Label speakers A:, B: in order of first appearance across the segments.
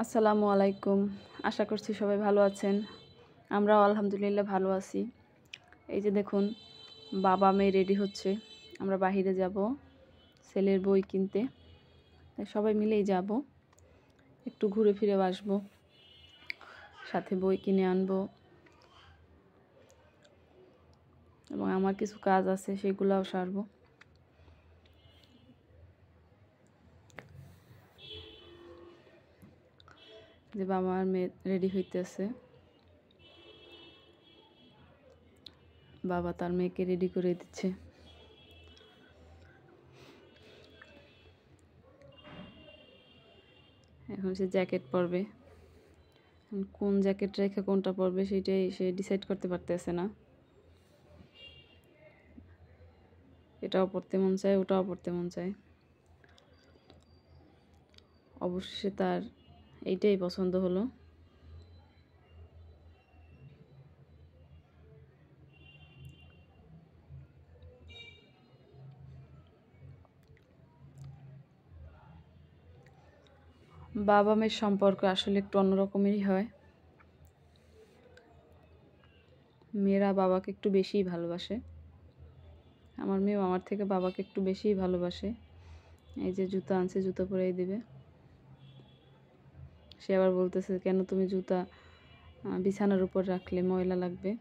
A: আসসালামু আলাইকুম। আশা করছি সবাই ভালো আছেন। আমরাও আলহামদুলিল্লাহ ভালো আছি। এই যে দেখুন, বাবা মেয়ে রেডি হচ্ছে। আমরা বাহিরে যাব ছেলের বই কিনতে। তাই সবাই মিলেই যাব। একটু ঘুরে ফিরেও আসবো। সাথে বই কিনে আনবো। এবং আমার কিছু কাজ আছে, সেগুলোও সারবো। যে বাবা আর মেয়ে রেডি হইতেছে। বাবা তার মেয়েকে রেডি করে দিচ্ছে। এখন সে জ্যাকেট পরবে। কোন জ্যাকেট রেখে কোনটা পরবে সেটাই সে ডিসাইড করতে পারতেছে না। এটাও পরতে মন চায়, ওটাও পরতে মন চায়। অবশেষে তার এইটাই পছন্দ হলো। বাবা মেয়ের সম্পর্ক আসলে একটু অন্যরকমেরই হয়। মেয়েরা বাবাকে একটু বেশিই ভালোবাসে। আমার মেয়েও আমার থেকে বাবাকে একটু বেশিই ভালোবাসে। এই যে জুতা আনছে, জুতা পরেই দিবে। সে আবার বলতেছে, কেন তুমি জুতা বিছানার উপর রাখলে, ময়লা লাগবে।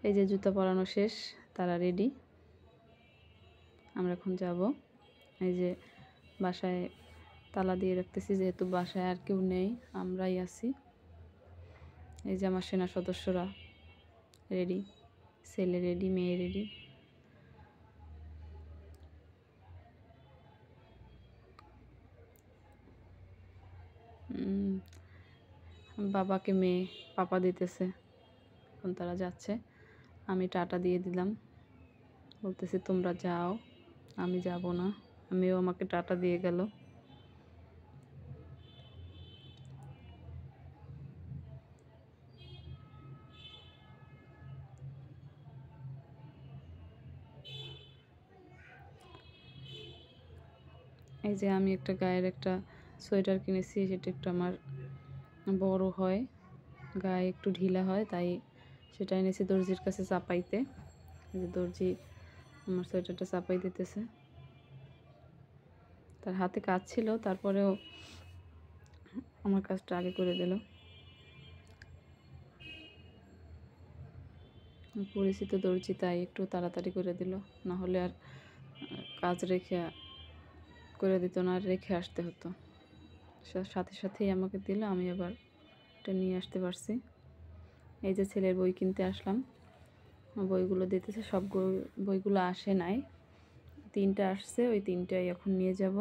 A: এই যে জুতা পরানো শেষ, তারা রেডি। আমরা এখন যাব। এই যে বাসায় তালা দিয়ে রাখতেছি, যেহেতু বাসায় আর কেউ নেই, আমরাই আছি। এই যে আমার সেনা সদস্যরা রেডি, ছেলে রেডি, মেয়ে রেডি। বাবাকে মেয়ে পাপা দিতেছে। এখন তারা যাচ্ছে, আমি টাটা দিয়ে দিলাম। বলতেছে তোমরা যাও, আমি যাব না। আমিও আমাকে টাটা দিয়ে গেল। এই যে আমি একটা গায়ের একটা সোয়েটার কিনেছি, সেটা একটু আমার বড় হয়, গায়ে একটু ঢিলা হয়, তাই সেটা এনেছি দর্জির কাছে চাপাইতে। এই যে দর্জি আমার সোয়েটারটা চাপাই দিতেছে। তার হাতে কাজ ছিল, তারপরেও আমার কাজটা আগে করে দিল। পরিচিত দর্জি, তাই একটু তাড়াতাড়ি করে দিল, না হলে আর কাজ করে দিত না, আর রেখে আসতে হতো। সাথে সাথেই আমাকে দিল, আমি আবার এটা নিয়ে আসতে পারছি। এই যে ছেলের বই কিনতে আসলাম, বইগুলো দিতেছে। সব বইগুলো আসে নাই, 3টা আসছে, ওই 3টাই এখন নিয়ে যাব।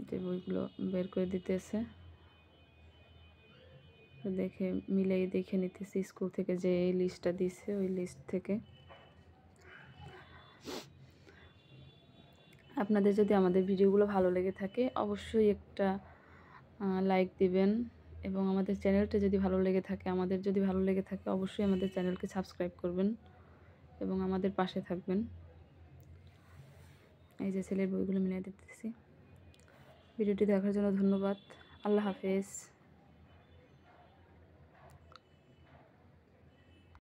A: যে বইগুলো বের করে দিতেছে, দেখে নিতেছি স্কুল থেকে যে এই লিস্টটা দিছে, ওই লিস্ট থেকে। আপনাদের যদি আমাদের ভিডিওগুলো ভালো লেগে থাকে, অবশ্যই একটা লাইক দিবেন। এবং আমাদের চ্যানেলটা যদি ভালো লেগে থাকে অবশ্যই আমাদের চ্যানেলকে সাবস্ক্রাইব করবেন এবং আমাদের পাশে থাকবেন। এই যে ছেলের বইগুলো মিলিয়ে দিতেছি। ভিডিওটি দেখার জন্য ধন্যবাদ। আল্লাহ হাফেজ।